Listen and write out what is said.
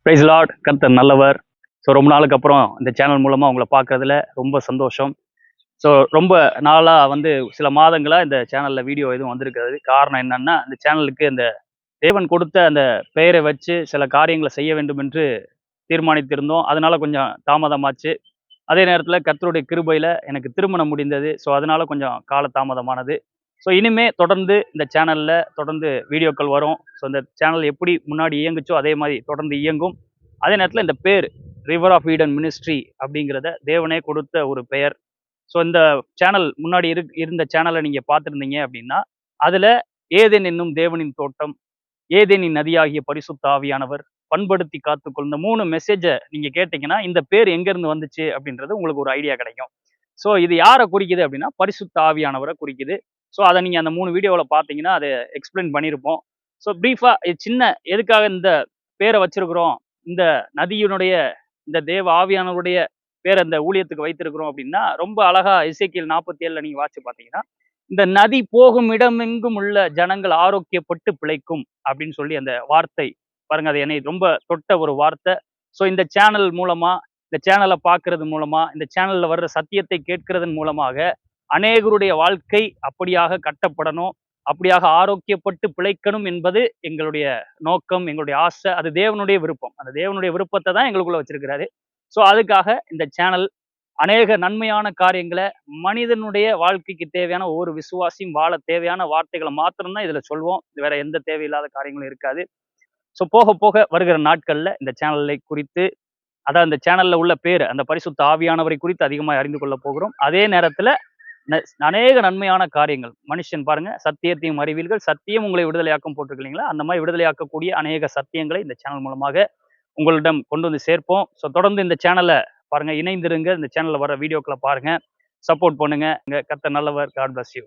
Price Lord. கர்த்தர் நல்லவர். So ரொம்ப நாளுக்கு அப்புறம் இந்த சேனல் மூலமாக உங்களை பார்க்கறதுல ரொம்ப சந்தோஷம். ஸோ ரொம்ப நாளாக சில மாதங்களாக இந்த சேனலில் வீடியோ எதுவும் வந்திருக்கிறது. காரணம் என்னன்னா, இந்த சேனலுக்கு இந்த தேவன் கொடுத்த அந்த பெயரை வச்சு சில காரியங்களை செய்ய வேண்டும் என்று தீர்மானித்திருந்தோம். அதனால கொஞ்சம் தாமதமாச்சு. அதே நேரத்தில் கர்த்தருடைய கிருபையில் எனக்கு திருமணம் முடிந்தது. ஸோ அதனால கொஞ்சம் கால தாமதமானது. ஸோ இனிமே தொடர்ந்து இந்த சேனலில் தொடர்ந்து வீடியோக்கள் வரும். ஸோ இந்த சேனல் எப்படி முன்னாடி இயங்குச்சோ அதே மாதிரி தொடர்ந்து இயங்கும். அதே நேரத்தில் இந்த பேர் ரிவர் ஆஃப் ஈடன் மினிஸ்ட்ரி அப்படிங்கிறத தேவனே கொடுத்த ஒரு பெயர். ஸோ இந்த சேனல் முன்னாடி இருந்த சேனலை நீங்கள் பார்த்துருந்தீங்க அப்படின்னா, அதில் ஏதேன் என்னும் தேவனின் தோட்டம், ஏதேனின் நதியாகிய பரிசுத்த ஆவியானவர், பண்படுத்தி காத்துக்கொள், இந்த 3 மெசேஜை நீங்கள் கேட்டிங்கன்னா இந்த பேர் எங்கேருந்து வந்துச்சு அப்படின்றது உங்களுக்கு ஒரு ஐடியா கிடைக்கும். ஸோ இது யாரை குறிக்குது அப்படின்னா பரிசுத்த ஆவியானவரை குறிக்குது. ஸோ அதை நீங்கள் அந்த 3 வீடியோவில் பார்த்தீங்கன்னா அதை எக்ஸ்பிளைன் பண்ணியிருப்போம். ஸோ ப்ரீஃபாக சின்ன எதுக்காக இந்த பேரை வச்சிருக்கிறோம், இந்த நதியினுடைய இந்த தேவ ஆவியானவருடைய பேரை இந்த ஊழியத்துக்கு வைத்திருக்கிறோம் அப்படின்னா, ரொம்ப அழகா எசேக்கியேல் 47 நீங்க வாசிச்சு பார்த்தீங்கன்னா, இந்த நதி போகும் இடமெங்கும் உள்ள ஜனங்கள் ஆரோக்கியப்பட்டு பிழைக்கும் அப்படின்னு சொல்லி அந்த வார்த்தை பாருங்க, அது என்னை ரொம்ப தொட்ட ஒரு வார்த்தை. ஸோ இந்த சேனல் மூலமா, இந்த சேனலை பார்க்கறது மூலமா, இந்த சேனல்ல வர்ற சத்தியத்தை கேட்கறதன் மூலமாக அநேகருடைய வாழ்க்கை அப்படியாக கட்டப்படணும், அப்படியாக ஆரோக்கியப்பட்டு பிழைக்கணும் என்பது எங்களுடைய நோக்கம், எங்களுடைய ஆசை. அது தேவனுடைய விருப்பம். அந்த தேவனுடைய விருப்பத்தை தான் எங்களுக்குள்ள வச்சிருக்கிறாரு. ஸோ அதுக்காக இந்த சேனல் அநேக நன்மையான காரியங்களை, மனிதனுடைய வாழ்க்கைக்கு தேவையான ஒவ்வொரு விசுவாசியும் வாழ தேவையான வார்த்தைகளை மாத்திரம்தான் இதுல சொல்வோம். வேற எந்த தேவையில்லாத காரியங்களும் இருக்காது. ஸோ போக போக வருகிற நாட்கள்ல இந்த சேனலை குறித்து, அதான் இந்த சேனல்ல உள்ள பேர் அந்த பரிசுத்த ஆவியானவரை குறித்து அதிகமாக அறிந்து கொள்ள போகிறோம். அதே நேரத்துல அநேக நன்மையான காரியங்கள், மனுஷன் பாருங்க சத்தியத்தையும் அறிவீர்கள், சத்தியம் உங்களை விடுதலையாக்கும் போட்டிருக்கு இல்லைங்களா, அந்த மாதிரி விடுதலையாக்கக்கூடிய அநேக சத்தியங்களை இந்த சேனல் மூலமாக உங்களிடம் கொண்டு வந்து சேர்ப்போம். ஸோ தொடர்ந்து இந்த சேனலை பாருங்க, இணைந்திருங்க. இந்த சேனல்ல வர வீடியோக்களை பாருங்க, சப்போர்ட் பண்ணுங்க. கர்த்தர் நல்லவர். God bless you.